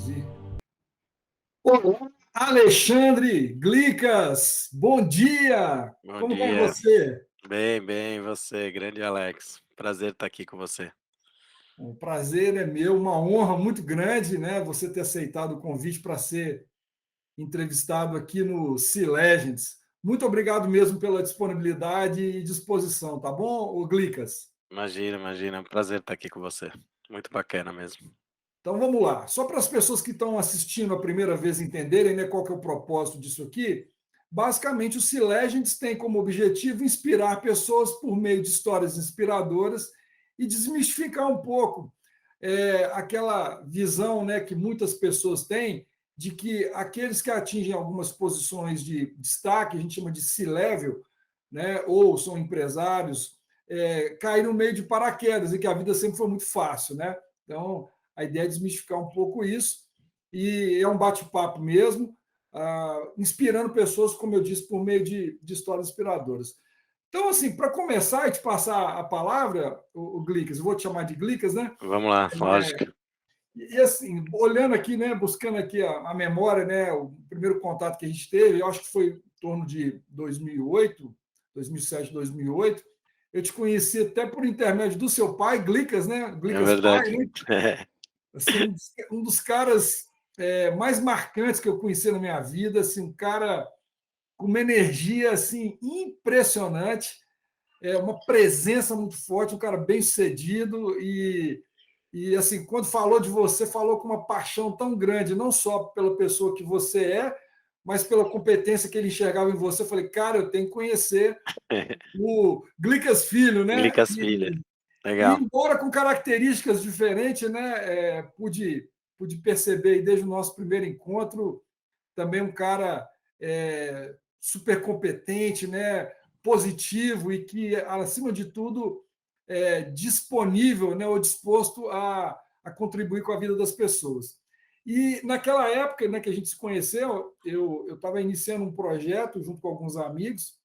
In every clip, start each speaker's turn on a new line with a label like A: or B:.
A: Produzir. Olá, Alexandre Glicas, bom dia!
B: Bom
A: Como vai
B: dia.
A: você?
B: Bem, bem, e você, grande Alex. Prazer estar aqui com você.
A: O prazer é meu, uma honra muito grande, né? Você ter aceitado o convite para ser entrevistado aqui no Sea Legends. Muito obrigado mesmo pela disponibilidade e disposição, tá bom, o Glicas?
B: Imagina, imagina, é um prazer estar aqui com você. Muito bacana mesmo.
A: Então vamos lá. Só para as pessoas que estão assistindo a primeira vez entenderem, né, qual que é o propósito disso aqui, basicamente o Sea Legends tem como objetivo inspirar pessoas por meio de histórias inspiradoras e desmistificar um pouco aquela visão, né, que muitas pessoas têm de que aqueles que atingem algumas posições de destaque, a gente chama de C-level, né, ou são empresários, caem no meio de paraquedas e que a vida sempre foi muito fácil, né? Então, a ideia é desmistificar um pouco isso, e é um bate-papo mesmo, inspirando pessoas, como eu disse, por meio de histórias inspiradoras. Então, assim, para começar e te passar a palavra, o Glicas, eu vou te chamar de Glicas, né?
B: Vamos lá, lógico.
A: E assim, olhando aqui, né, buscando aqui a memória, né, o primeiro contato que a gente teve, eu acho que foi em torno de 2008, 2007, 2008. Eu te conheci até por intermédio do seu pai, Glicas, né?
B: É
A: Glicas pai,
B: verdade.
A: né? Assim, um dos caras mais marcantes que eu conheci na minha vida, assim, um cara com uma energia assim impressionante, uma presença muito forte, um cara bem sucedido e assim, quando falou de você, falou com uma paixão tão grande, não só pela pessoa que você é, mas pela competência que ele enxergava em você. Eu falei, cara, eu tenho que conhecer o Glicas Filho, né?
B: Licas Filha.
A: E
B: Legal.
A: embora com características diferentes, né? Pude perceber aí desde o nosso primeiro encontro também um cara super competente, né? Positivo e que, acima de tudo, disponível, né? Ou disposto a contribuir com a vida das pessoas. E naquela época, né, que a gente se conheceu, eu estava iniciando um projeto junto com alguns amigos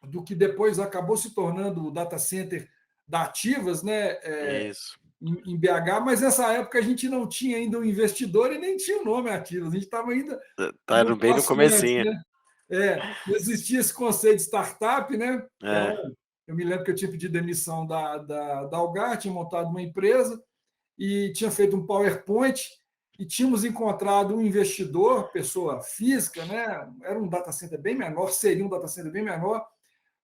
A: do que depois acabou se tornando o data center da Ativas, né,
B: Isso.
A: em BH, mas nessa época a gente não tinha ainda um investidor e nem tinha o nome Ativas, a gente estava ainda
B: Tá
A: um
B: bem no
A: passo antes,
B: comecinho.
A: né? Não existia esse conceito de startup, né? Então,
B: É,
A: eu me lembro que eu tinha pedido demissão da Algar, tinha montado uma empresa e tinha feito um PowerPoint e tínhamos encontrado um investidor, pessoa física, né? Era um data center bem menor, seria um data center bem menor,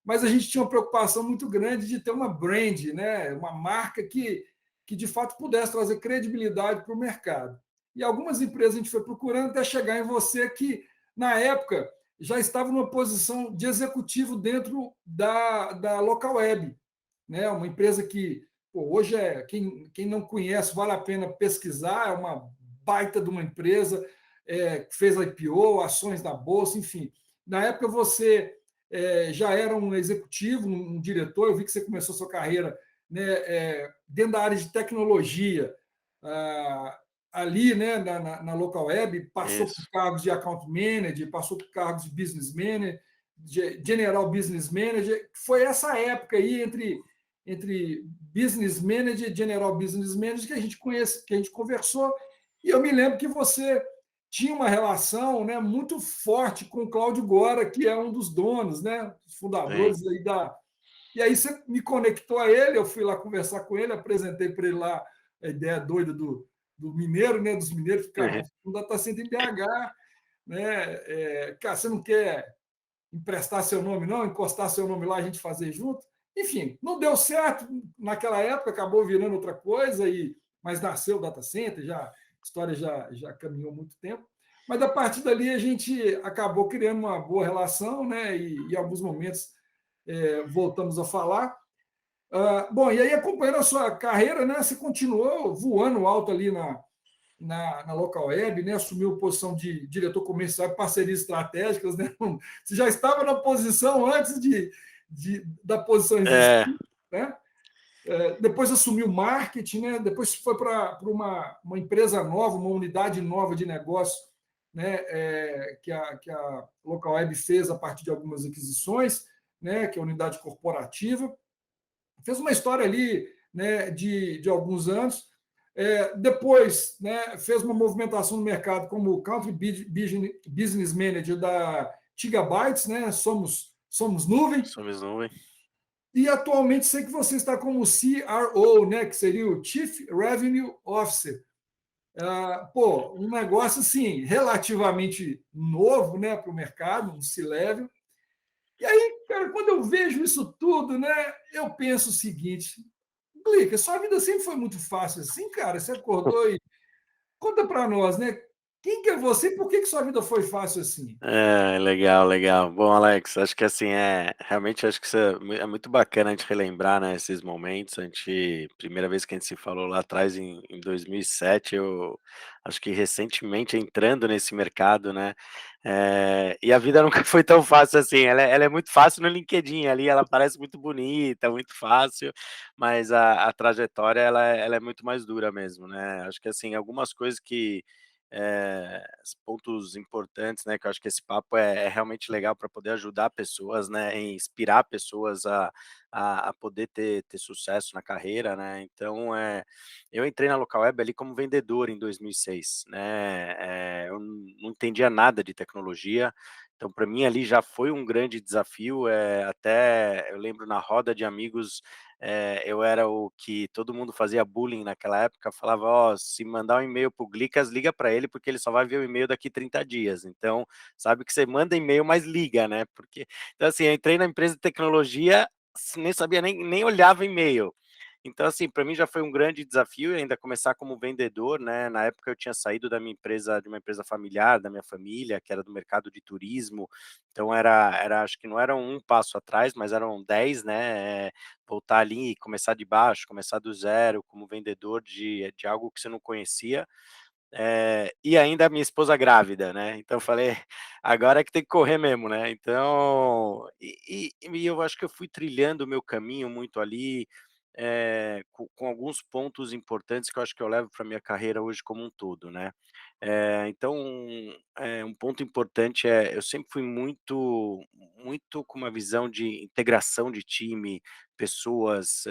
A: mas a gente tinha uma preocupação muito grande de ter uma brand, né? Uma marca que de fato pudesse trazer credibilidade para o mercado. E algumas empresas a gente foi procurando até chegar em você, que na época já estava numa posição de executivo dentro da Local Web, né? Uma empresa que hoje quem não conhece, vale a pena pesquisar, é uma baita de uma empresa, que fez IPO, ações na Bolsa, enfim. Na época você já era um executivo, um diretor, eu vi que você começou a sua carreira, né, dentro da área de tecnologia, ali, né, na Local Web, passou por
B: isso.
A: cargos de account manager, passou por cargos de business manager, de general business manager. Foi essa época aí entre business manager e general business manager que a gente conhece, que a gente conversou, e eu me lembro que você tinha uma relação, né, muito forte com o Cláudio Gora, que é um dos donos, né, dos
B: Sim.
A: fundadores aí da. E aí você me conectou a ele, eu fui lá conversar com ele, apresentei para ele lá a ideia doida do mineiro, né, dos mineiros, que, cara, um data center em BH, né, cara, você não quer emprestar seu nome, não, encostar seu nome lá, a gente fazer junto. Enfim, não deu certo naquela época, acabou virando outra coisa, mas nasceu o data center, a história já caminhou muito tempo. Mas a partir dali a gente acabou criando uma boa relação, né? E em alguns momentos voltamos a falar. Bom, e aí acompanhando a sua carreira, né? Você continuou voando alto ali na Local Web, né? Assumiu a posição de diretor comercial e parcerias estratégicas, né? Você já estava na posição antes da posição existir,
B: É,
A: né? Depois assumiu marketing, né? Depois foi para uma empresa nova, uma unidade nova de negócio, né? Que a Local Web fez a partir de algumas aquisições, né? Que é a unidade corporativa. Fez uma história ali, né? De alguns anos. Depois, né, fez uma movimentação no mercado como Country Business Manager da Gigabytes, né? Somos nuvem.
B: Somos nuvem.
A: E atualmente sei que você está como CRO, né, que seria o Chief Revenue Officer. Pô, um negócio assim, relativamente novo, né, para o mercado, um C-Level. E aí, cara, quando eu vejo isso tudo, né, eu penso o seguinte: Glica, sua vida sempre foi muito fácil assim, cara. Você acordou e conta para nós, né? Quem que é você e por que sua vida foi fácil assim?
B: É, legal, legal. Bom, Alex, acho que assim, realmente acho que isso é muito bacana a gente relembrar, né, esses momentos. Primeira vez que a gente se falou lá atrás em 2007, eu acho que recentemente entrando nesse mercado, né, e a vida nunca foi tão fácil assim. Ela é muito fácil no LinkedIn ali, ela parece muito bonita, muito fácil, mas a trajetória ela é muito mais dura mesmo, né. Acho que assim, algumas coisas que pontos importantes, né, que eu acho que esse papo é realmente legal para poder ajudar pessoas, né, e inspirar pessoas a poder ter sucesso na carreira, né. Então, eu entrei na Local Web ali como vendedor em 2006, né, eu não entendia nada de tecnologia, então para mim ali já foi um grande desafio, até eu lembro na roda de amigos, eu era o que todo mundo fazia bullying naquela época, falava: "Ó, se mandar um e-mail para o Glicas, liga para ele, porque ele só vai ver o e-mail daqui 30 dias. Então, sabe que você manda e-mail, mas liga, né?" Porque então, assim, eu entrei na empresa de tecnologia, nem sabia nem olhava e-mail. Então, assim, para mim já foi um grande desafio ainda começar como vendedor, né. Na época eu tinha saído da minha empresa de uma empresa familiar, da minha família, que era do mercado de turismo, então era acho que não era um passo atrás, mas eram 10, né, voltar ali e começar de baixo, começar do zero como vendedor de algo que você não conhecia, e ainda a minha esposa grávida, né, então eu falei: "Agora é que tem que correr mesmo", né, então e eu acho que eu fui trilhando o meu caminho muito ali, com alguns pontos importantes que eu acho que eu levo para minha carreira hoje como um todo, né. Então, um ponto importante eu sempre fui muito com uma visão de integração de time, pessoas,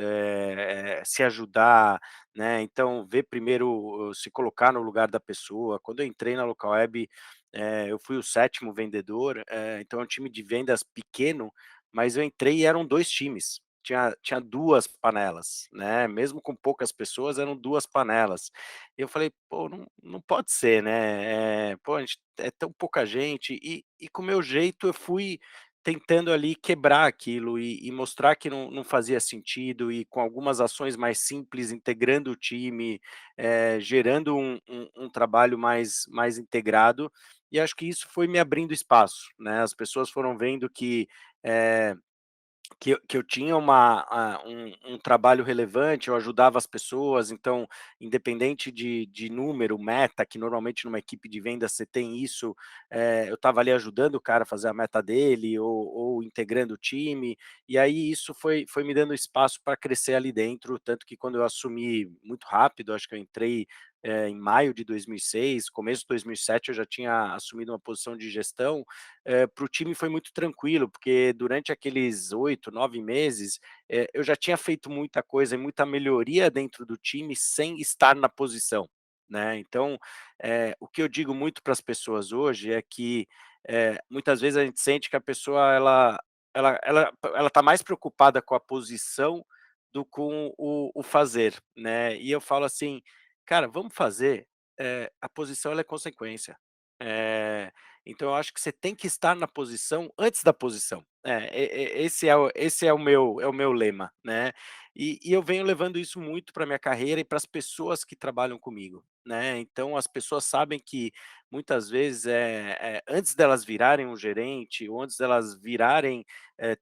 B: se ajudar, né, então ver primeiro se colocar no lugar da pessoa. Quando eu entrei na Local Web, eu fui o sétimo vendedor, então é um time de vendas pequeno, mas eu entrei e eram 2 times, tinha 2 panelas, né, mesmo com poucas pessoas, eram 2 panelas. E eu falei: "Pô, não pode ser, né, pô, a gente é tão pouca gente", e com o meu jeito eu fui tentando ali quebrar aquilo e mostrar que não fazia sentido e com algumas ações mais simples, integrando o time, gerando um trabalho mais integrado, e acho que isso foi me abrindo espaço, né, as pessoas foram vendo eh que eu tinha um trabalho relevante, eu ajudava as pessoas, então, independente de número, meta, que normalmente numa equipe de vendas você tem isso, eu estava ali ajudando o cara a fazer a meta dele ou integrando o time, e aí isso foi me dando espaço para crescer ali dentro, tanto que quando eu assumi muito rápido, acho que eu entrei, em maio de 2006, começo de 2007 eu já tinha assumido uma posição de gestão, para o time foi muito tranquilo, porque durante aqueles 8, 9 meses, eu já tinha feito muita coisa e muita melhoria dentro do time sem estar na posição, né. Então, o que eu digo muito para as pessoas hoje é que, muitas vezes a gente sente que a pessoa ela está mais preocupada com a posição do com o fazer, né. E eu falo assim: "Cara, vamos fazer, a posição ela é consequência". Eh então eu acho que você tem que estar na posição antes da posição. Esse é o meu lema, né. E eu venho levando isso muito para minha carreira e para as pessoas que trabalham comigo, né. Então as pessoas sabem que muitas vezes, antes delas virarem um gerente ou antes delas virarem,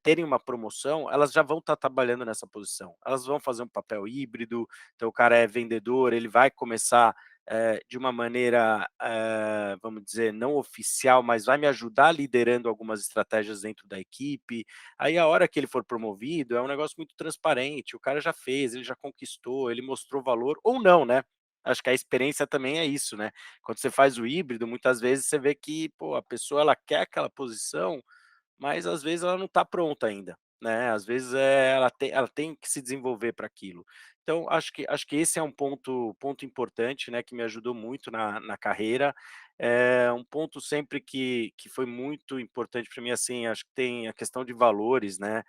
B: terem uma promoção, elas já vão estar trabalhando nessa posição. Elas vão fazer um papel híbrido, então o cara é vendedor, ele vai começar de uma maneira, vamos dizer, não oficial, mas vai me ajudar liderando algumas estratégias dentro da equipe. Aí a hora que ele for promovido, é um negócio muito transparente, o cara já fez, ele já conquistou, ele mostrou valor ou não, né. Acho que a experiência também é isso, né. Quando você faz o híbrido, muitas vezes você vê que, pô, a pessoa ela quer aquela posição, mas às vezes ela não está pronta ainda, né, às vezes, ela tem que se desenvolver para aquilo. Então acho que esse é um ponto importante, né, que me ajudou muito na carreira. Um ponto sempre que foi muito importante para mim, assim, acho que tem a questão de valores, né,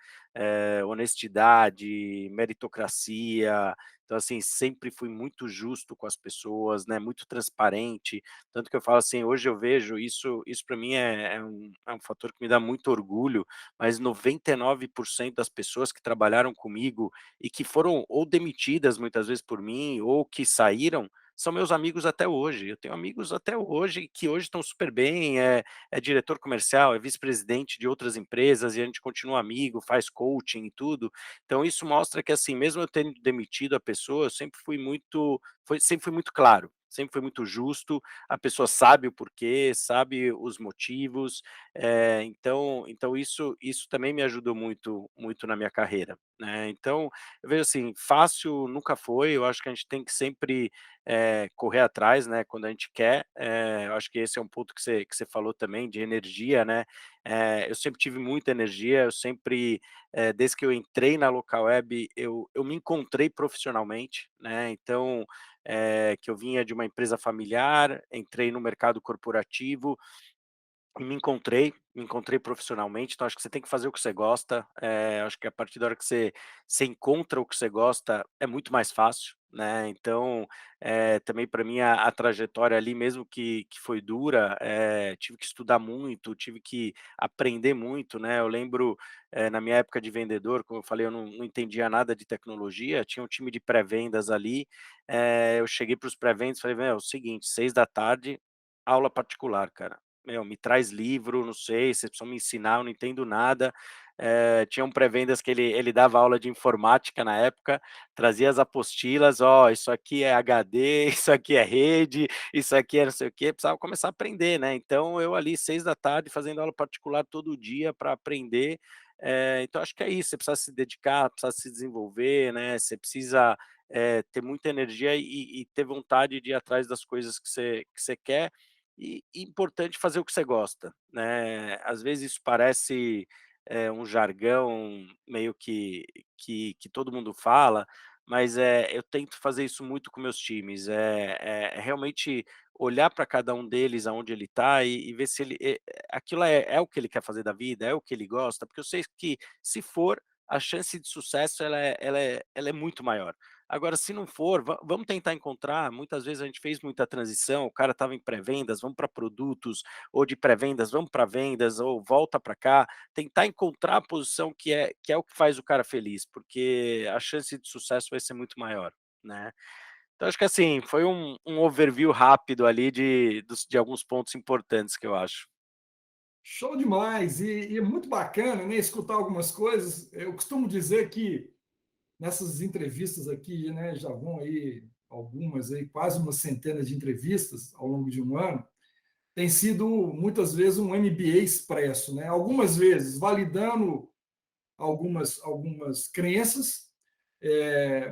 B: honestidade, meritocracia. Então, assim, sempre fui muito justo com as pessoas, né, muito transparente, tanto que eu falo assim, hoje eu vejo isso para mim é um fator que me dá muito orgulho, mas 99% das pessoas que trabalharam comigo e que foram ou demitidas muitas vezes por mim ou que saíram, são meus amigos até hoje. Eu tenho amigos até hoje que hoje estão super bem, é diretor comercial, é vice-presidente de outras empresas e a gente continua amigo, faz coaching e tudo. Então isso mostra que, assim, mesmo eu tendo demitido a pessoa, eu sempre fui muito claro, sempre fui muito justo, a pessoa sabe o porquê, sabe os motivos, então isso também me ajudou muito na minha carreira, né. Então, eu vejo assim, fácil nunca foi, eu acho que a gente tem que sempre, correr atrás, né, quando a gente quer, eu acho que esse é um ponto que você falou também de energia, né, eu sempre tive muita energia, eu sempre, desde que eu entrei na local web, eu me encontrei profissionalmente, né, então, que eu vinha de uma empresa familiar, entrei no mercado corporativo, e me encontrei profissionalmente, então acho que você tem que fazer o que você gosta, acho que a partir da hora que você encontra o que você gosta, é muito mais fácil, né, então, também para mim a trajetória ali mesmo que foi dura, tive que estudar muito, tive que aprender muito, né, eu lembro, na minha época de vendedor, como eu falei, eu não entendia nada de tecnologia, tinha um time de pré-vendas ali, eu cheguei para os pré-vendas e falei: "Meu, é o seguinte, 6 da tarde, aula particular, cara. Meu, me traz livro, não sei, vocês precisam me ensinar, eu não entendo nada". Tinha um pré-vendas que ele dava aula de informática na época, trazia as apostilas: "Ó, isso aqui é HD, isso aqui é rede, isso aqui é não sei o quê", precisava começar a aprender, né. Então eu ali 6 da tarde fazendo aula particular todo dia para aprender, então acho que é isso, você precisa se dedicar, precisa se desenvolver, né, você precisa, ter muita energia e ter vontade de ir atrás das coisas que você quer, e importante fazer o que você gosta, né. Às vezes isso parece, um jargão meio que todo mundo fala, mas, eu tento fazer isso muito com meus times, realmente olhar para cada um deles aonde ele está e ver se aquilo é o que ele quer fazer da vida, é o que ele gosta, porque eu sei que se for, a chance de sucesso ela é muito maior. Agora, se não for, vamos tentar encontrar. Muitas vezes a gente fez muita transição, o cara estava em pré-vendas, vamos para produtos, ou de pré-vendas, vamos para vendas, ou volta para cá. Tentar encontrar a posição que é o que faz o cara feliz, porque a chance de sucesso vai ser muito maior, né. Então acho que, assim, foi um overview rápido ali de alguns pontos importantes que eu acho.
A: Show demais! E é muito bacana, né, escutar algumas coisas. Eu costumo dizer que nessas entrevistas aqui, né, já vão aí algumas, aí, quase uma centena de entrevistas ao longo de um ano, tem sido muitas vezes um MBA expresso, né? Algumas vezes validando algumas crenças,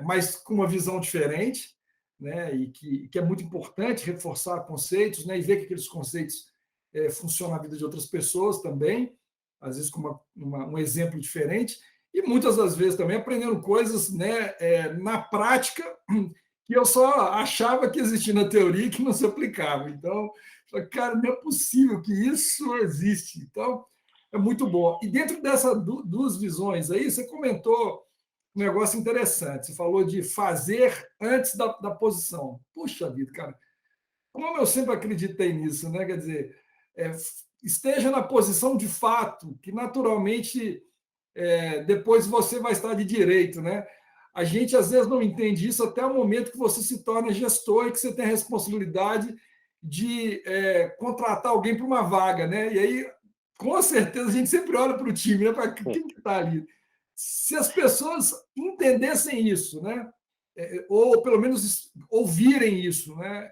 A: mas com uma visão diferente, né? E que é muito importante reforçar conceitos, né? E ver que aqueles conceitos funcionam na vida de outras pessoas também, às vezes com um exemplo diferente, e muitas das vezes também aprendendo coisas, né, na prática, que eu só achava que existia na teoria e que não se aplicava. Então, cara, não é possível que isso existe. Então, é muito bom. E dentro dessas duas visões aí, você comentou um negócio interessante. Você falou de fazer antes da posição. Puxa vida, cara, como eu sempre acreditei nisso, né? Quer dizer, é, esteja na posição de fato, que naturalmente depois você vai estar de direito, né? A gente às vezes não entende isso até o momento que você se torna gestor e que você tem a responsabilidade de contratar alguém para uma vaga, né? E aí, com certeza, a gente sempre olha para o time, né? Para quem que está ali. Se as pessoas entendessem isso, né? Ou pelo menos ouvirem isso, né?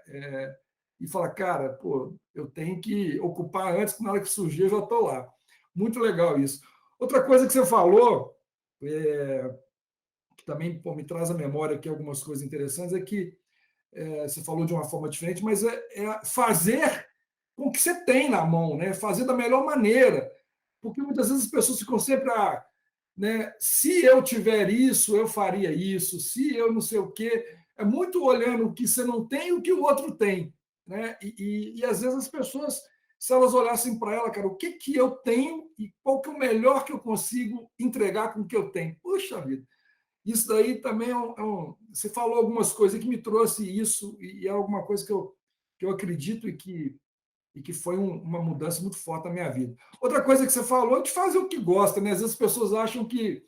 A: E falar, cara, pô, eu tenho que ocupar antes, que na hora que surgir eu já estou lá. Muito legal isso. Outra coisa que você falou, que também pô, me traz à memória aqui algumas coisas interessantes, é que você falou de uma forma diferente, mas é fazer com o que você tem na mão, né? Fazer da melhor maneira. Porque muitas vezes as pessoas ficam sempre, né? Se eu tiver isso, eu faria isso, se eu não sei o quê. É muito olhando o que você não tem e o que o outro tem, né? E às vezes as pessoas, se elas olhassem para ela, cara, o que, que eu tenho e qual que é o melhor que eu consigo entregar com o que eu tenho? Puxa vida, isso daí também você falou algumas coisas que me trouxe isso, e é alguma coisa que eu acredito e que foi uma mudança muito forte na minha vida. Outra coisa que você falou é de fazer o que gosta, né? Às vezes as pessoas acham que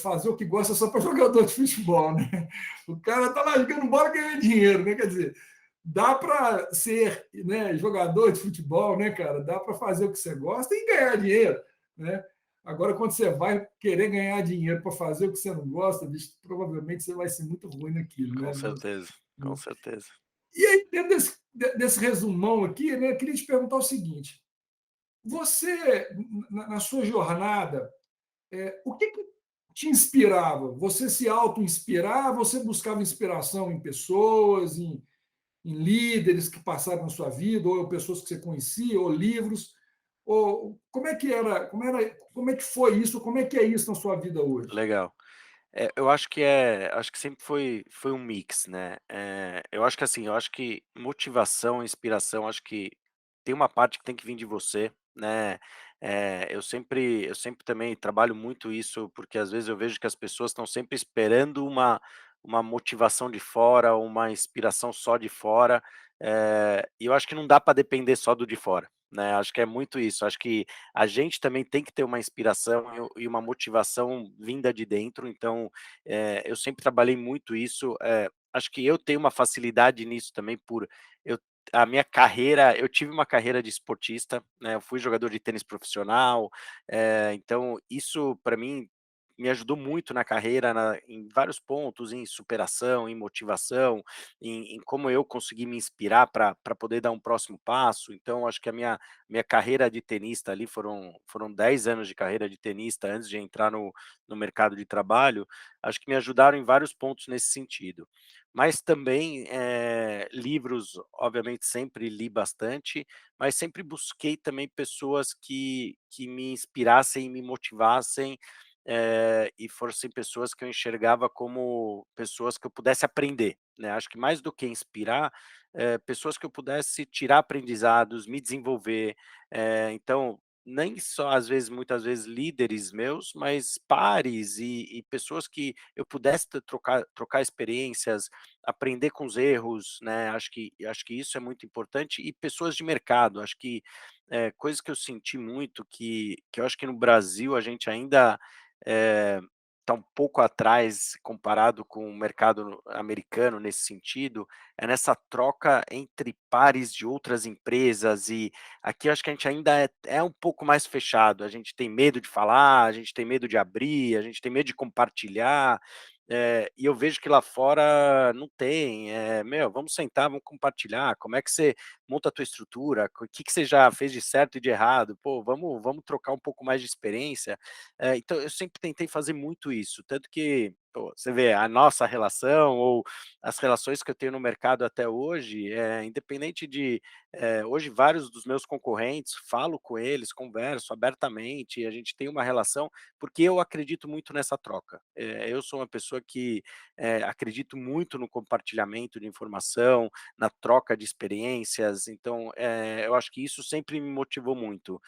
A: fazer o que gosta é só para jogador de futebol, né? O cara está lá jogando bola ganhando dinheiro, né? Quer dizer, dá para ser, né, jogador de futebol, né, cara? Dá para fazer o que você gosta e ganhar dinheiro, né? Agora, quando você vai querer ganhar dinheiro para fazer o que você não gosta, bicho, provavelmente você vai ser muito ruim naquilo,
B: Com
A: né?
B: certeza, com certeza.
A: E aí, dentro desse resumão aqui, né, eu queria te perguntar o seguinte: você, na sua jornada, o que, que te inspirava? Você se auto-inspirava? Você buscava inspiração em pessoas, em líderes que passaram na sua vida, ou pessoas que você conhecia, ou livros? Ou como é que era? Como é que foi isso? Como é que é isso na sua vida hoje?
B: Legal. Eu acho que sempre foi um mix, né. Eu acho que assim, eu acho que motivação, inspiração, acho que tem uma parte que tem que vir de você, né. Eu sempre também trabalho muito isso, porque às vezes eu vejo que as pessoas estão sempre esperando uma motivação de fora, uma inspiração só de fora, e eu acho que não dá para depender só do de fora, né. Acho que é muito isso, acho que a gente também tem que ter uma inspiração e uma motivação vinda de dentro, então, eu sempre trabalhei muito isso, acho que eu tenho uma facilidade nisso também eu a minha carreira eu tive uma carreira de esportista, né, eu fui jogador de tênis profissional, então isso para mim me ajudou muito na carreira, em vários pontos, em superação, em motivação, em como eu consegui me inspirar para poder dar um próximo passo, então acho que a minha carreira de tenista ali foram 10 anos de carreira de tenista antes de entrar no mercado de trabalho, acho que me ajudaram em vários pontos nesse sentido. Mas também, livros, obviamente sempre li bastante, mas sempre busquei também pessoas que me inspirassem e me motivassem, e fossem pessoas que eu enxergava como pessoas que eu pudesse aprender, né, acho que mais do que inspirar, pessoas que eu pudesse tirar aprendizados, me desenvolver, então, nem só às vezes muitas vezes líderes meus, mas pares e pessoas que eu pudesse trocar experiências, aprender com os erros, né, acho que isso é muito importante e pessoas de mercado, acho que, coisas que eu senti muito que eu acho que no Brasil a gente ainda, está um pouco atrás comparado com o mercado americano nesse sentido, é nessa troca entre pares de outras empresas e aqui eu acho que a gente ainda é um pouco mais fechado, a gente tem medo de falar, a gente tem medo de abrir, a gente tem medo de compartilhar, e eu vejo que lá fora não tem, "Meu, vamos sentar, vamos compartilhar, como é que você monta a tua estrutura, o que que você já fez de certo e de errado, pô, vamos trocar um pouco mais de experiência", então eu sempre tentei fazer muito isso, tanto que, pô, você vê a nossa relação ou as relações que eu tenho no mercado até hoje, independente de hoje vários dos meus concorrentes, falo com eles, converso abertamente, a gente tem uma relação, porque eu acredito muito nessa troca. Eu sou uma pessoa que, acredito muito no compartilhamento de informação, na troca de experiências, então, eu acho que isso sempre me motivou muito,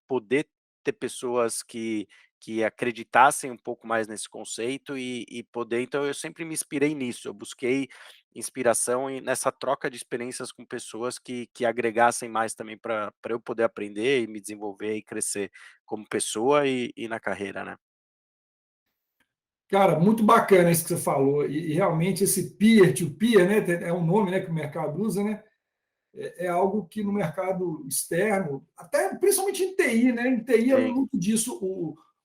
B: poder ter pessoas que acreditassem um pouco mais nesse conceito e poder então eu sempre me inspirei nisso, eu busquei inspiração nessa troca de experiências com pessoas que agregassem mais também para eu poder aprender e me desenvolver e crescer como pessoa e na carreira, né.
A: Cara, muito bacana isso que você falou. E realmente esse peer-to-peer, né, é um nome, né, que o mercado usa, né? É algo que no mercado externo, até principalmente em TI, né? Em TI é
B: Sim,
A: muito disso,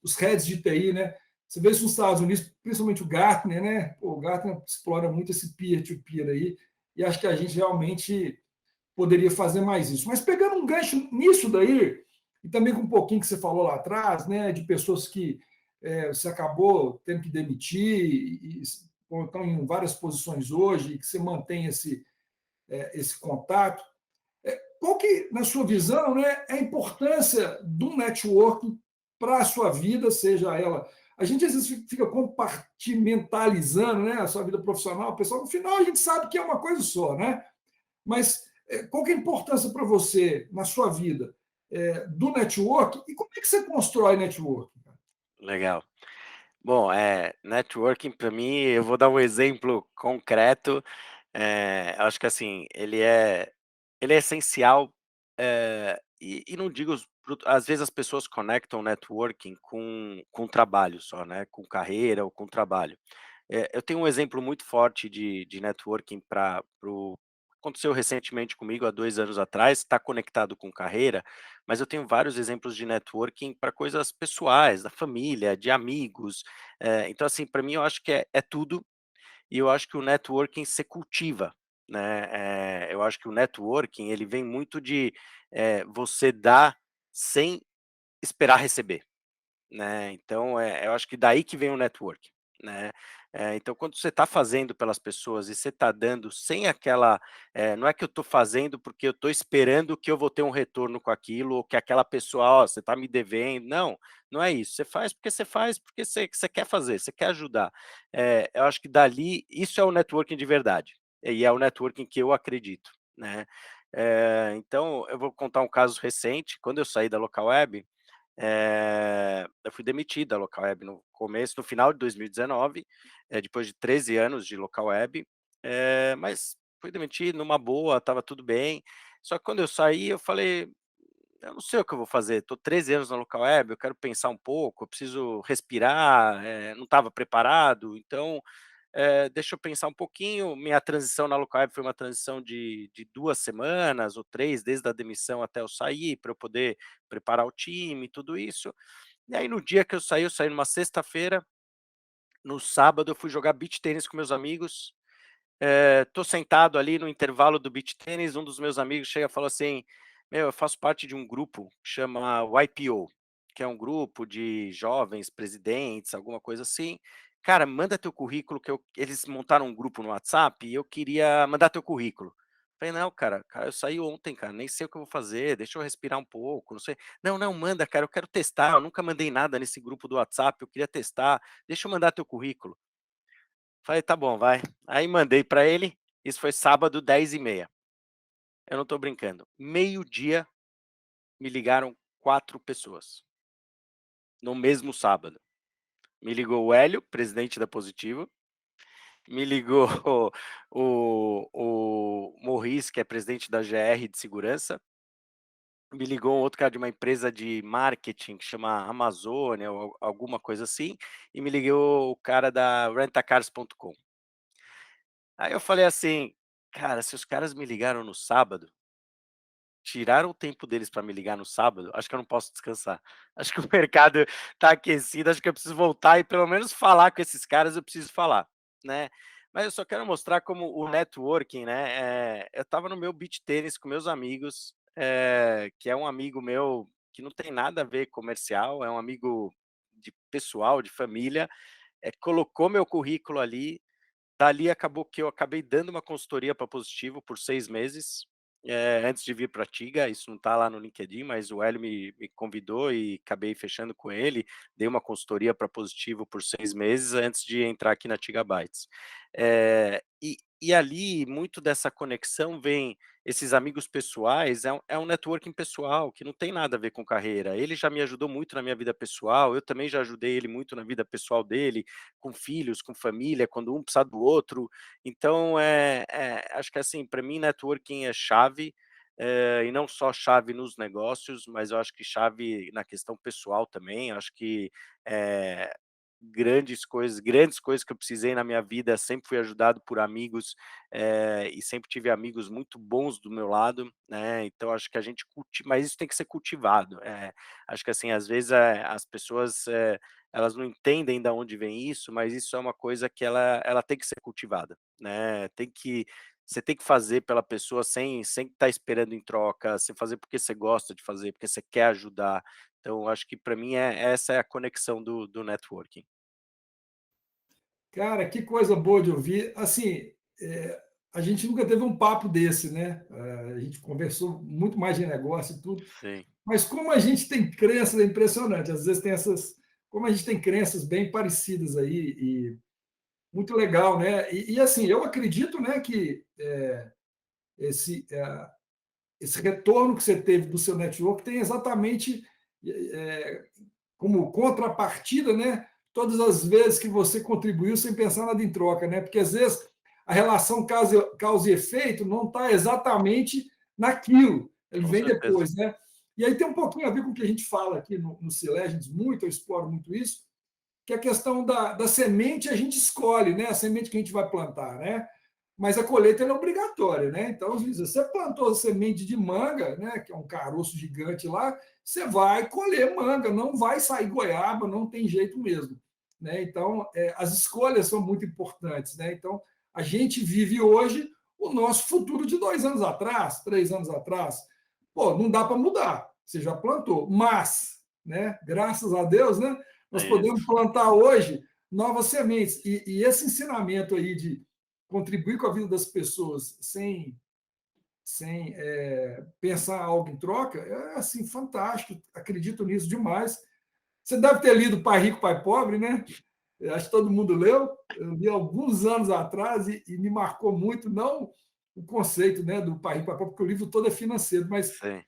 A: os heads de TI, né? Você vê isso nos Estados Unidos, principalmente o Gartner, né? O Gartner explora muito esse peer-to-peer aí, e acho que a gente realmente poderia fazer mais isso. Mas pegando um gancho nisso daí, e também com um pouquinho que você falou lá atrás, né? De pessoas que você acabou tendo que demitir e estão em várias posições hoje, e que você mantém esse contato. Qual que, na sua visão, né, é a importância do networking para a sua vida, seja ela. A gente às vezes fica compartimentalizando, né, a sua vida profissional, pessoal, no final a gente sabe que é uma coisa só, né? Mas qual que é a importância para você, na sua vida, do network e como é que você constrói network?
B: Legal. Bom, networking para mim, eu vou dar um exemplo concreto, acho que assim, ele é essencial, e não digo às vezes as pessoas conectam networking com trabalho só, né, com carreira ou com trabalho. Eu tenho um exemplo muito forte de networking para aconteceu recentemente comigo há 2 anos atrás, está conectado com carreira, mas eu tenho vários exemplos de networking para coisas pessoais, da família, de amigos, então assim, para mim eu acho que é tudo, e eu acho que o networking se cultiva, né, eu acho que o networking ele vem muito de, você dar sem esperar receber. Né, então, eu acho que daí que vem o network, né. Então quando você está fazendo pelas pessoas e você está dando sem aquela, não é que eu estou fazendo porque eu estou esperando que eu vou ter um retorno com aquilo ou que aquela pessoa: "Ó, você está me devendo", não, não é isso, você faz porque você quer fazer, você quer ajudar. Eu acho que dali isso é o networking de verdade, e é o networking que eu acredito, né. Então eu vou contar um caso recente, quando eu saí da Localweb, eu fui demitido da Local Web no final de 2019, depois de 13 anos de Local Web, mas fui demitido numa boa, estava tudo bem, só que quando eu saí eu falei: "Eu não sei o que eu vou fazer, estou 13 anos na Local Web, eu quero pensar um pouco, eu preciso respirar", não estava preparado, então deixa eu pensar um pouquinho. Minha transição na Localweb foi uma transição de 2 semanas ou 3, desde a demissão até eu sair, para eu poder preparar o time e tudo isso. E aí no dia que eu saí numa sexta-feira, no sábado eu fui jogar beach tênis com meus amigos, tô sentado ali no intervalo do beach tênis, um dos meus amigos chega e fala assim: "Meu, eu faço parte de um grupo que chama YPO, que é um grupo de jovens presidentes, alguma coisa assim. Cara, manda teu currículo que eles montaram um grupo no WhatsApp e eu queria mandar teu currículo". Falei: "Não, cara, eu saí ontem, cara, nem sei o que eu vou fazer, deixa eu respirar um pouco, não sei". "Não, não, manda, cara, eu quero testar, eu nunca mandei nada nesse grupo do WhatsApp, eu queria testar, deixa eu mandar teu currículo". Falei: "Tá bom, vai". Aí mandei para ele, isso foi sábado 10h30. Eu não tô brincando, meio-dia me ligaram 4 pessoas, no mesmo sábado. Me ligou o Hélio, presidente da Positivo, me ligou o Morris, que é presidente da GR de segurança, me ligou um outro cara de uma empresa de marketing que chama Amazônia ou alguma coisa assim, e me ligou o cara da Rentacars.com. Aí eu falei assim: "Cara, se os caras me ligaram no sábado, tiraram o tempo deles para me ligar no sábado, acho que eu não posso descansar. Acho que o mercado tá aquecido, acho que eu preciso voltar e pelo menos falar com esses caras, eu preciso falar, né". Mas eu só quero mostrar como o networking, né, eu estava no meu beach tênis com meus amigos, que é um amigo meu que não tem nada a ver comercial, é um amigo de pessoal, de família, colocou meu currículo ali. Dali acabou que eu acabei dando uma consultoria para Positivo por 6 meses, antes de vir para a Tiga, isso não está lá no LinkedIn, mas o Hélio me convidou e acabei fechando com ele, dei uma consultoria para Positivo por 6 meses antes de entrar aqui na Tiga Bytes. E ali, muito dessa conexão vem esses amigos pessoais, é um networking pessoal, que não tem nada a ver com carreira. Ele já me ajudou muito na minha vida pessoal, eu também já ajudei ele muito na vida pessoal dele, com filhos, com família, quando um precisa do outro. Então, acho que assim, para mim networking é chave, e não só chave nos negócios, mas eu acho que chave na questão pessoal também. Eu acho que, eh, grandes coisas que eu precisei na minha vida, sempre fui ajudado por amigos, e sempre tive amigos muito bons do meu lado, né, então acho que a gente mas isso tem que ser cultivado. Acho que assim, às vezes, as pessoas, elas não entendem da onde vem isso, mas isso é uma coisa que ela tem que ser cultivada, né, você tem que fazer pela pessoa sem estar esperando em troca, você fazer porque você gosta de fazer, porque você quer ajudar. Então acho que para mim essa é a conexão do networking.
A: Cara, que coisa boa de ouvir. Assim, a gente nunca teve um papo desse, né? A gente conversou muito mais de negócio e tudo,
B: Sim.
A: Mas como a gente tem crenças, é impressionante. Às vezes tem essas. Como a gente tem crenças bem parecidas aí, e muito legal, né? Assim, eu acredito, né, que esse, esse retorno que você teve do seu network tem exatamente é, como contrapartida, né? Todas as vezes que você contribuiu sem pensar nada em troca, né? Porque às vezes a relação causa e efeito não está exatamente naquilo, ele
B: Com
A: vem
B: certeza.
A: depois, né? E aí tem um pouquinho a ver com o que a gente fala aqui no C-Legends, muito, eu exploro muito isso, que é a questão da semente a gente escolhe, né? A semente que a gente vai plantar, né? Mas a colheita é obrigatória, né? Então, se você plantou semente de manga, né, que é um caroço gigante lá, você vai colher manga, não vai sair goiaba, não tem jeito mesmo, né? Então, as escolhas são muito importantes, né? Então, a gente vive hoje o nosso futuro de 2 anos atrás, 3 anos atrás. Pô, não dá para mudar, você já plantou, mas, né? Graças a Deus, né? Nós
B: É
A: podemos
B: isso.
A: plantar hoje novas sementes. E esse ensinamento aí de contribuir com a vida das pessoas sem pensar algo em troca é assim fantástico. Acredito nisso demais. Você deve ter lido Pai Rico, Pai Pobre, né? Eu acho que todo mundo leu. Eu li alguns anos atrás e me marcou muito, não o conceito, né, do Pai Rico, Pai Pobre, porque o livro todo é financeiro, mas
B: Sim.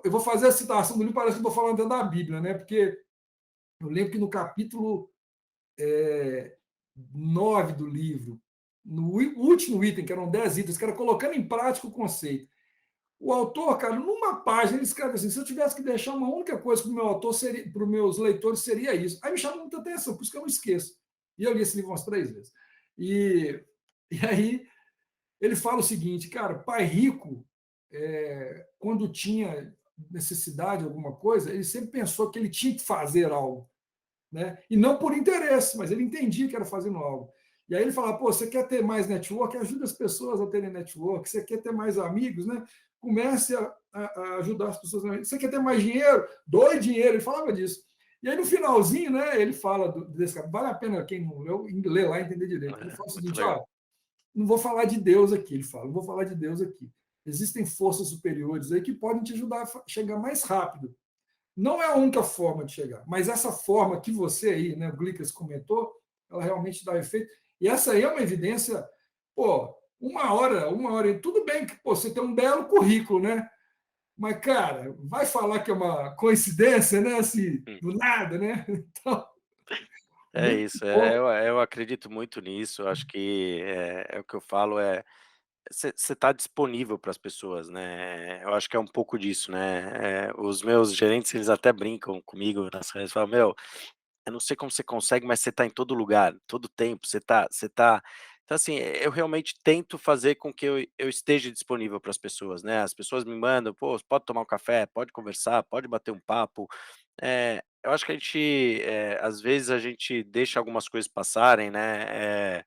A: eu vou fazer a citação do livro, parece que eu estou falando dentro da Bíblia, né? Porque eu lembro que no capítulo 9 do livro, no último item, que eram 10 itens, que era colocando em prática o conceito. O autor, cara, numa página, ele escreve assim: se eu tivesse que deixar uma única coisa para o meu autor, para os meus leitores, seria isso. Aí me chamou muita atenção, por isso que eu não esqueço. E eu li esse livro umas 3 vezes. E aí ele fala o seguinte, cara, pai rico, quando tinha necessidade de alguma coisa, ele sempre pensou que ele tinha que fazer algo, né? E não por interesse, mas ele entendia que era fazendo algo. E aí ele fala: pô, você quer ter mais network? Ajuda as pessoas a terem network. Você quer ter mais amigos, né? Comece a ajudar as pessoas. Você quer ter mais dinheiro? Doe dinheiro. Ele falava disso. E aí no finalzinho, né, ele fala desse cara, vale a pena quem não leu, ler lá e entender direito. Ele fala o
B: Muito
A: seguinte:
B: legal.
A: ó, não vou falar de Deus aqui, ele fala, não vou falar de Deus aqui. Existem forças superiores aí que podem te ajudar a chegar mais rápido. Não é a única forma de chegar, mas essa forma que você aí, né, o Glicas comentou, ela realmente dá efeito. E essa aí é uma evidência, pô, uma hora, tudo bem que pô, você tem um belo currículo, né? Mas, cara, vai falar que é uma coincidência, né? Assim,
B: Hum.
A: do nada, né? Então,
B: É
A: muito
B: isso,
A: bom.
B: eu acredito muito nisso, eu acho que é o que eu falo, você está disponível para as pessoas, né, eu acho que é um pouco disso, né, os meus gerentes, eles até brincam comigo nas reuniões, falam: "Meu, eu não sei como você consegue, mas você está em todo lugar, todo tempo, você tá". Então, assim, eu realmente tento fazer com que eu esteja disponível para as pessoas, né, as pessoas me mandam: "Pô, pode tomar um café, pode conversar, pode bater um papo". Eu acho que a gente, às vezes a gente deixa algumas coisas passarem, né,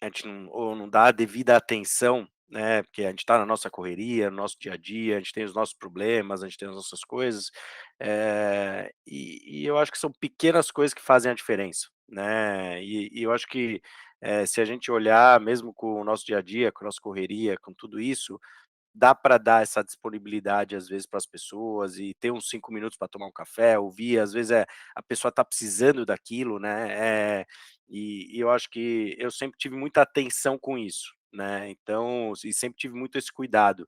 B: a gente não dá a devida atenção, né, porque a gente está na nossa correria, no nosso dia a dia, a gente tem os nossos problemas, a gente tem as nossas coisas, e eu acho que são pequenas coisas que fazem a diferença, né, e eu acho que, se a gente olhar mesmo com o nosso dia a dia, com a nossa correria, com tudo isso, dá para dar essa disponibilidade, às vezes, para as pessoas e ter uns 5 minutos para tomar um café, ouvir, às vezes, a pessoa está precisando daquilo, né, e eu acho que eu sempre tive muita atenção com isso, né, então e sempre tive muito esse cuidado,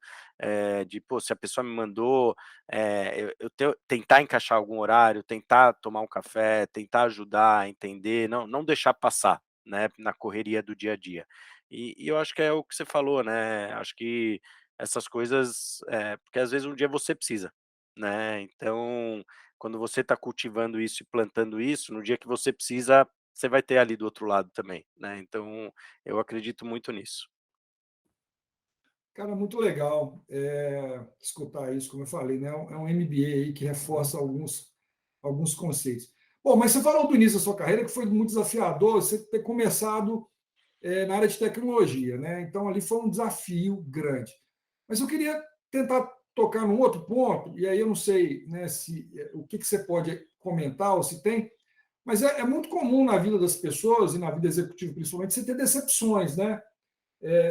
B: de, pô, se a pessoa me mandou, eu tentar encaixar algum horário, tentar tomar um café, tentar ajudar a entender, não deixar passar, né, na correria do dia a dia. E eu acho que é o que você falou, né, acho que essas coisas, porque às vezes um dia você precisa, né, então, quando você está cultivando isso e plantando isso, no dia que você precisa, você vai ter ali do outro lado também, né, então eu acredito muito nisso.
A: Cara, muito legal escutar isso, como eu falei, né? É um MBA aí que reforça alguns conceitos. Bom, mas você falou do início da sua carreira que foi muito desafiador você ter começado na área de tecnologia, né? Então ali foi um desafio grande. Mas eu queria tentar tocar num outro ponto, e aí eu não sei, né, se o que você pode comentar ou se tem, mas é muito comum na vida das pessoas e na vida executiva principalmente você ter decepções, né?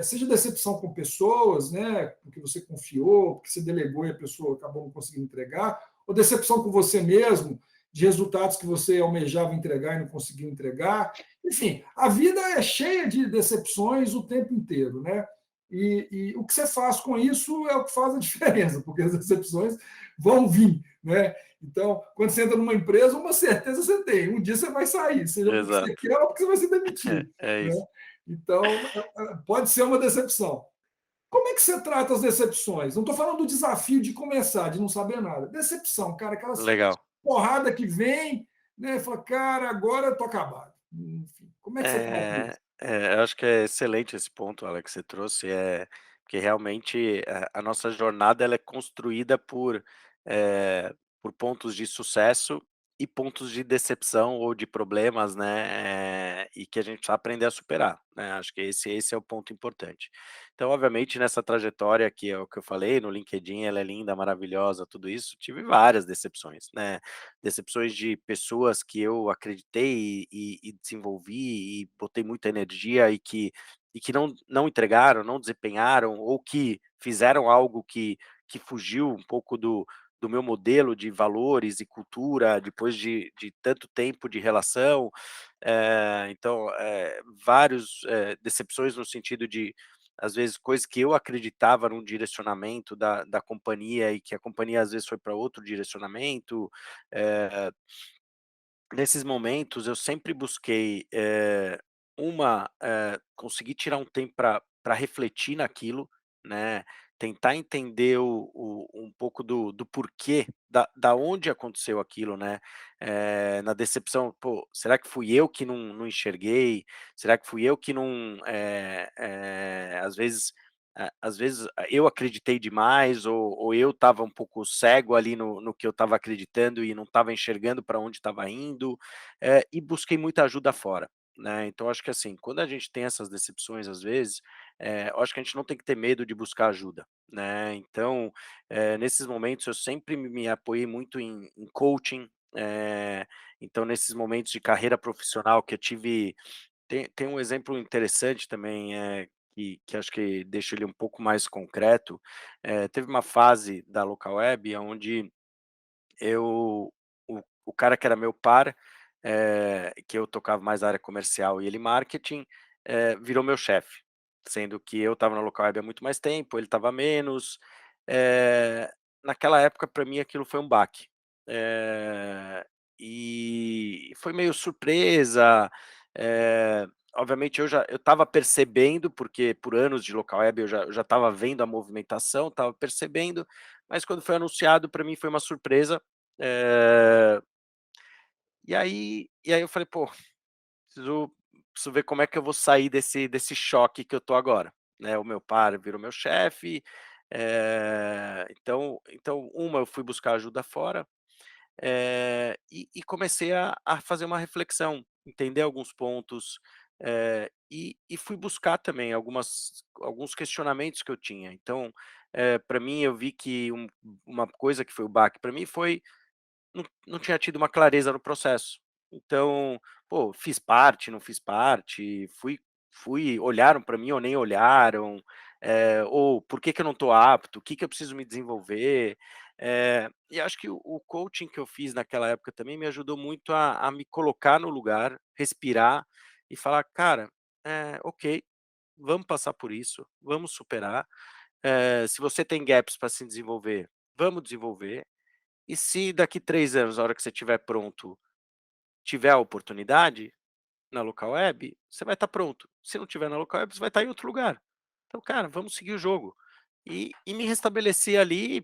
A: seja decepção com pessoas, né, porque você confiou, porque você delegou e a pessoa acabou não conseguindo entregar, ou decepção com você mesmo, de resultados que você almejava entregar e não conseguiu entregar. Enfim, a vida é cheia de decepções o tempo inteiro, né? E o que você faz com isso é o que faz a diferença, porque as decepções vão vir, né? Então, quando você entra numa empresa, uma certeza você tem, um dia você vai sair, seja porque você
B: Exato.
A: quer ou porque você vai ser demitido,
B: É
A: né?
B: isso.
A: Então, pode ser uma decepção. Como é que você trata as decepções? Não estou falando do desafio de começar, de não saber nada. Decepção, cara, aquelas
B: Legal.
A: porrada que vem, né? Fala, cara, agora eu tô acabado. Enfim, como é que você trata isso?
B: Eu acho que é excelente esse ponto, Alex, que você trouxe, porque realmente a nossa jornada ela é construída por pontos de sucesso e pontos de decepção ou de problemas, né, e que a gente precisa aprender a superar, né, acho que esse é o ponto importante. Então, obviamente, nessa trajetória que é o que eu falei, no LinkedIn, ela é linda, maravilhosa, tudo isso, tive várias decepções, né, decepções de pessoas que eu acreditei e desenvolvi e botei muita energia e que não entregaram, não desempenharam ou que fizeram algo que fugiu um pouco do meu modelo de valores e cultura depois de tanto tempo de relação. Então, vários, decepções no sentido de, às vezes, coisas que eu acreditava num direcionamento da companhia e que a companhia às vezes foi para outro direcionamento. eh, Nesses momentos eu sempre busquei, conseguir tirar um tempo para refletir naquilo, né, tentar entender um pouco do porquê, da onde aconteceu aquilo, né, na decepção, pô, será que fui eu que não enxerguei? Será que fui eu que não, às vezes eu acreditei demais ou eu estava um pouco cego ali no que eu estava acreditando e não estava enxergando para onde estava indo, e busquei muita ajuda fora, né. Então acho que assim, quando a gente tem essas decepções às vezes, eu acho que a gente não tem que ter medo de buscar ajuda, né. Então, nesses momentos eu sempre me apoiei muito em coaching, então nesses momentos de carreira profissional que eu tive tem um exemplo interessante também, que acho que deixa ele um pouco mais concreto. Teve uma fase da local web onde eu o cara que era meu par, que eu tocava mais a área comercial e ele marketing, virou meu chefe, sendo que eu estava na local web há muito mais tempo, ele estava menos. Eh, Naquela época, para mim, aquilo foi um baque. E foi meio surpresa. Obviamente eu estava percebendo, porque por anos de local web eu já estava vendo a movimentação, estava percebendo, mas quando foi anunciado, para mim foi uma surpresa. eh, e aí eu falei: "Pô, preciso preciso ver como é que eu vou sair desse choque que eu tô agora", né, o meu par virou meu chefe, então eu fui buscar ajuda fora, e comecei a fazer uma reflexão, entender alguns pontos, e fui buscar também alguns questionamentos que eu tinha. Então, pra mim eu vi que uma coisa que foi o baque para mim foi não tinha tido uma clareza no processo. Então, pô, fiz parte, não fiz parte, olharam para mim ou nem olharam, ou por que que eu não estou apto, o que que eu preciso me desenvolver. E acho que o coaching que eu fiz naquela época também me ajudou muito a me colocar no lugar, respirar e falar: "Cara, ok, vamos passar por isso, vamos superar. Se você tem gaps para se desenvolver, vamos desenvolver. E se daqui 3 anos, a hora que você estiver pronto, tiver a oportunidade na local web, você vai estar pronto. Se não tiver na local web, você vai estar em outro lugar. Então, cara, vamos seguir o jogo". E me restabeleci ali,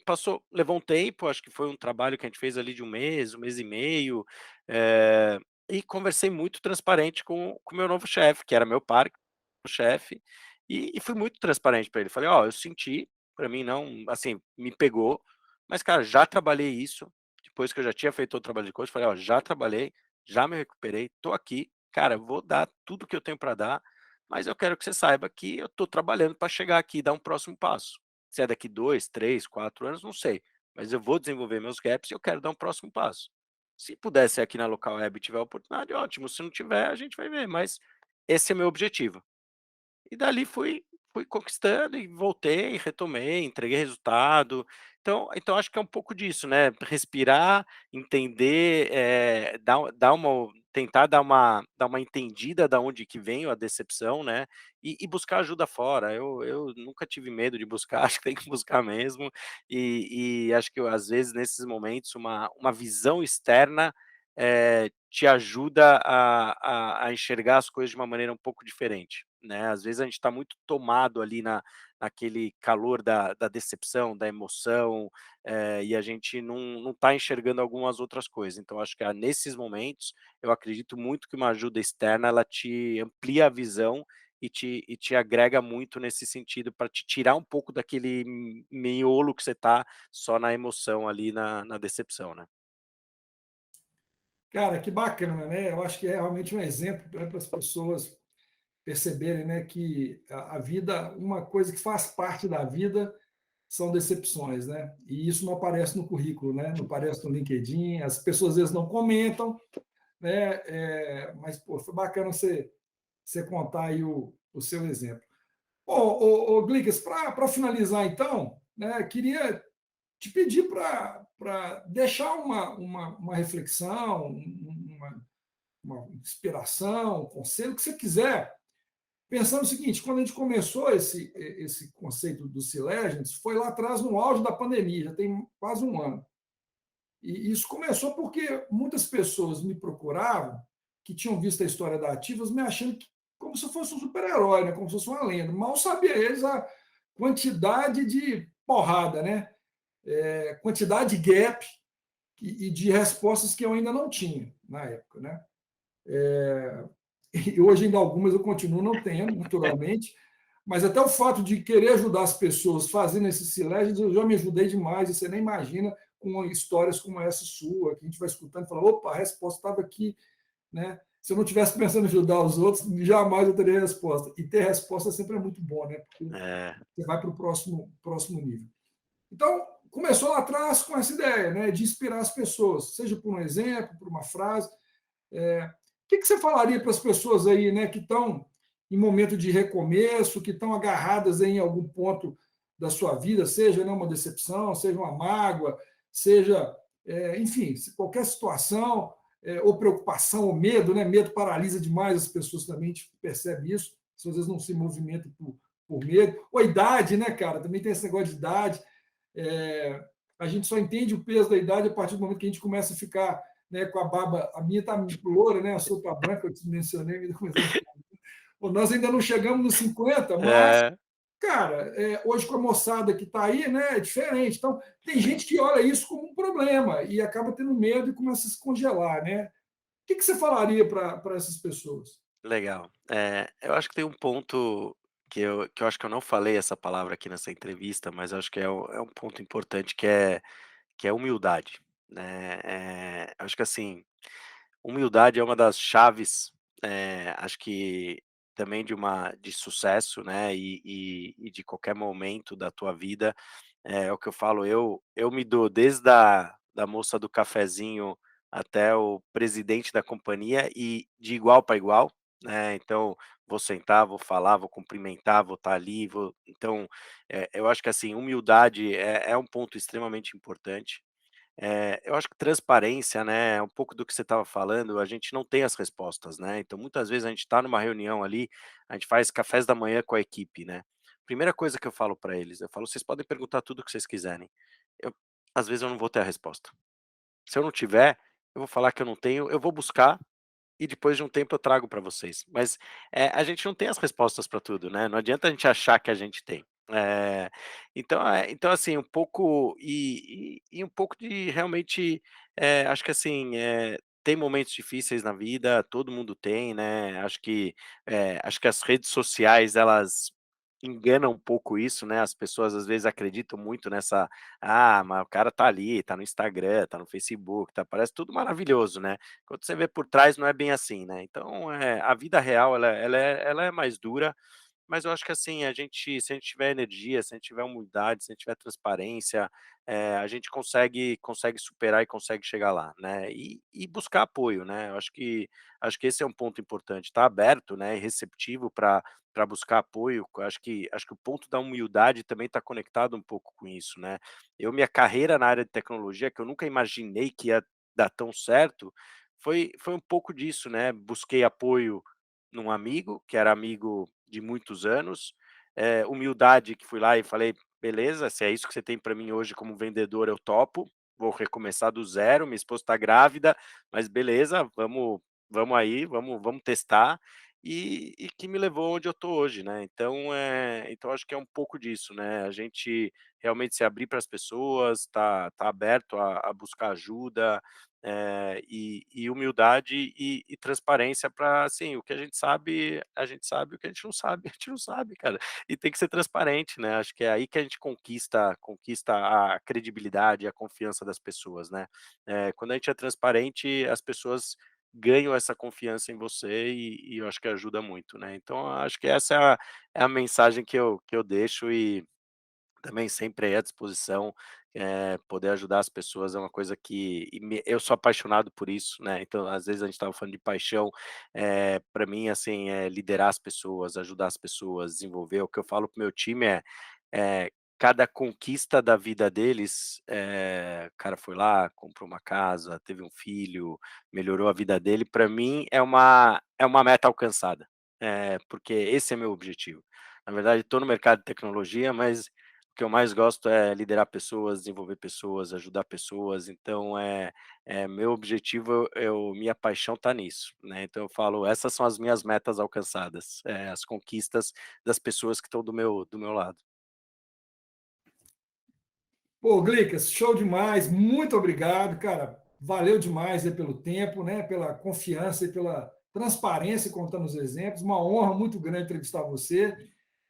B: levou um tempo, acho que foi um trabalho que a gente fez ali de um mês e meio, eh, e conversei muito transparente com o meu novo chefe, que era meu par, chefe, e fui muito transparente para ele. Falei: "Ó, eu senti, para mim não assim, me pegou, mas cara, já trabalhei isso, depois que eu já tinha feito o trabalho de coach, falei: "Ó, já trabalhei, já me recuperei, tô aqui, cara, vou dar tudo que eu tenho para dar, mas eu quero que você saiba que eu tô trabalhando para chegar aqui e dar um próximo passo. Se é daqui 2, 3, 4 anos, não sei, mas eu vou desenvolver meus gaps e eu quero dar um próximo passo. Se puder ser aqui na local web e tiver oportunidade, ótimo, se não tiver, a gente vai ver, mas esse é meu objetivo". E dali fui conquistando e voltei, retomei, entreguei resultado. Então acho que é um pouco disso, né, respirar, entender, dar uma tentar dar uma entendida da onde que vem a decepção, né, e buscar ajuda fora. Eu nunca tive medo de buscar, acho que tem que buscar mesmo, e acho que às vezes nesses momentos uma visão externa, te ajuda a enxergar as coisas de uma maneira um pouco diferente, né. Às vezes a gente está muito tomado ali naquele calor da decepção, da emoção, e a gente não está enxergando algumas outras coisas. Então acho que, nesses momentos, eu acredito muito que uma ajuda externa ela te amplia a visão e te agrega muito nesse sentido para te tirar um pouco daquele miolo que você está só na emoção ali, na decepção, né.
A: Cara, que bacana, né? Eu acho que é realmente um exemplo, né, para as pessoas perceberem, né, que a vida, uma coisa que faz parte da vida são decepções, né? E isso não aparece no currículo, né? Não aparece no LinkedIn, as pessoas às vezes não comentam, né? Mas pô, foi bacana você contar aí o seu exemplo. Glicas, para finalizar então, né, queria te pedir para deixar uma reflexão, uma inspiração, um conselho, que você quiser, pensando o seguinte: quando a gente começou esse conceito do C-Legends, foi lá atrás, no auge da pandemia, já tem quase um ano. E isso começou porque muitas pessoas me procuravam, que tinham visto a história da Ativas, me achando como se eu fosse um super-herói, né? Como se fosse uma lenda. Mal sabia eles a quantidade de porrada, né? Quantidade de gap e de respostas que eu ainda não tinha na época, né? E hoje ainda algumas eu continuo não tendo, naturalmente, mas até o fato de querer ajudar as pessoas fazendo esse silêncio, eu já me ajudei demais, e você nem imagina, com histórias como essa sua, que a gente vai escutando e fala, opa, a resposta estava aqui, né? Se eu não tivesse pensando em ajudar os outros, jamais eu teria resposta. E ter resposta sempre é muito bom, né? Porque
B: É,
A: você vai para o próximo nível. Então, começou lá atrás com essa ideia, né, de inspirar as pessoas, seja por um exemplo, por uma frase. O que você falaria para as pessoas aí, né, que estão em momento de recomeço, que estão agarradas em algum ponto da sua vida, seja, né, uma decepção, seja uma mágoa, seja, enfim, qualquer situação, ou preocupação, ou medo, né? Medo paralisa demais as pessoas também, a gente percebe isso, as pessoas às vezes não se movimentam por medo, ou a idade, né, cara? Também tem esse negócio de idade. É, a gente só entende o peso da idade a partir do momento que a gente começa a ficar, né, com a barba. A minha está loura, né? A sua está branca, eu te mencionei, ainda começando a ficar. Bom, nós ainda não chegamos nos 50, mas,
B: é,
A: cara, hoje com a moçada que está aí, né, é diferente. Então, tem gente que olha isso como um problema e acaba tendo medo e começa a se congelar, né? O que você falaria para essas pessoas?
B: legal. Eu acho que tem um ponto que eu acho que eu não falei essa palavra aqui nessa entrevista, mas eu acho que é um ponto importante que é humildade, né. Acho que assim, humildade é uma das chaves, acho que também de sucesso, né, e de qualquer momento da tua vida. É o que eu falo, eu me dou desde da moça do cafezinho até o presidente da companhia e de igual para igual, né, então vou sentar, vou falar, vou cumprimentar, vou estar ali, então, eu acho que assim, humildade é um ponto extremamente importante. Eu acho que transparência, né, é um pouco do que você estava falando, a gente não tem as respostas, né, então muitas vezes a gente está numa reunião ali, a gente faz cafés da manhã com a equipe, né. Primeira coisa que eu falo para eles, eu falo: "Vocês podem perguntar tudo o que vocês quiserem, eu às vezes eu não vou ter a resposta. Se eu não tiver, eu vou falar que eu não tenho, eu vou buscar e depois de um tempo eu trago para vocês. Mas, a gente não tem as respostas para tudo, né, não adianta a gente achar que a gente tem. Então assim, um pouco e um pouco de realmente, acho que assim, tem momentos difíceis na vida, todo mundo tem, né, acho que as redes sociais elas enganam um pouco isso, né, as pessoas às vezes acreditam muito nessa: "Ah, mas o cara tá ali, tá no Instagram, tá no Facebook, tá parece tudo maravilhoso, né". Quando você vê por trás não é bem assim, né. Então, a vida real ela é mais dura, mas eu acho que assim, se a gente tiver energia, se a gente tiver humildade, se a gente tiver transparência, a gente consegue superar e consegue chegar lá, né. E buscar apoio, né, eu acho que esse é um ponto importante, estar aberto, né, e receptivo para buscar apoio. Acho que o ponto da humildade também está conectado um pouco com isso, né. Minha carreira na área de tecnologia, que eu nunca imaginei que ia dar tão certo, foi um pouco disso, né, busquei apoio num amigo, que era amigo de muitos anos, humildade, que fui lá e falei: "Beleza, se é isso que você tem para mim hoje como vendedor, eu topo, vou recomeçar do zero, minha esposa está grávida, mas beleza, vamos aí, vamos testar", e que me levou onde eu estou hoje, né. Então acho que é um pouco disso, né, a gente realmente se abrir para as pessoas, tá aberto a buscar ajuda, e humildade e transparência para, assim, o que a gente sabe, o que a gente não sabe, a gente não sabe, cara. E tem que ser transparente, né, acho que é aí que a gente conquista a credibilidade e a confiança das pessoas, né. Quando a gente é transparente, as pessoas ganham essa confiança em você e eu acho que ajuda muito, né. Então eu acho que essa é a mensagem que eu deixo e também sempre aí à disposição, poder ajudar as pessoas é uma coisa que eu sou apaixonado por isso, né, então às vezes a gente estava falando de paixão, pra mim, assim, liderar as pessoas, ajudar as pessoas, desenvolver, o que eu falo para o meu time é cada conquista da vida deles, o cara foi lá, comprou uma casa, teve um filho, melhorou a vida dele, para mim é uma meta alcançada, porque esse é meu objetivo. Na verdade, estou no mercado de tecnologia, mas o que eu mais gosto é liderar pessoas, desenvolver pessoas, ajudar pessoas, então, meu objetivo, minha paixão está nisso, né, então eu falo: "Essas são as minhas metas alcançadas, as conquistas das pessoas que estão do meu lado".
A: Pô, Glicas, show demais, muito obrigado, cara. Valeu demais aí pelo tempo, né? Pela confiança e pela transparência contando os exemplos. Uma honra muito grande entrevistar você.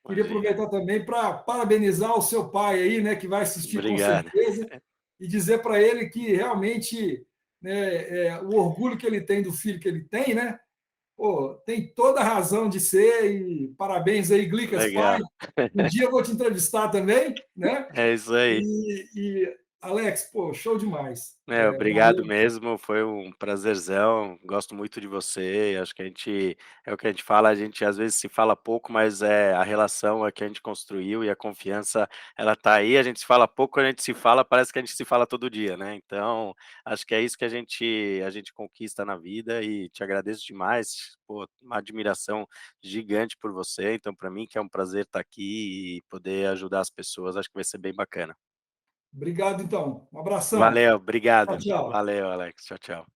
A: Queria
B: Imagina.
A: aproveitar também para parabenizar o seu pai aí, né, que vai assistir com
B: Obrigado.
A: certeza, e dizer para ele que realmente, né, o orgulho que ele tem do filho que ele tem, né? Pô, tem toda a razão de ser e parabéns aí, Glicas pai.
B: Legal.
A: Um dia eu vou te entrevistar também, né?
B: É isso aí.
A: E Alex, pô, show demais.
B: Obrigado
A: Valeu,
B: mesmo, foi um prazerzão, gosto muito de você, acho que é o que a gente fala, a gente às vezes se fala pouco, mas a relação é que a gente construiu e a confiança ela tá aí, a gente se fala pouco, quando a gente se fala, parece que a gente se fala todo dia, né, então, acho que é isso que a gente conquista na vida e te agradeço demais, pô, uma admiração gigante por você, então para mim que é um prazer estar aqui e poder ajudar as pessoas, acho que vai ser bem bacana.
A: obrigado então. Um abração.
B: Valeu,
A: Tchau,
B: obrigado.
A: tchau.
B: Valeu, Alex. Tchau, tchau.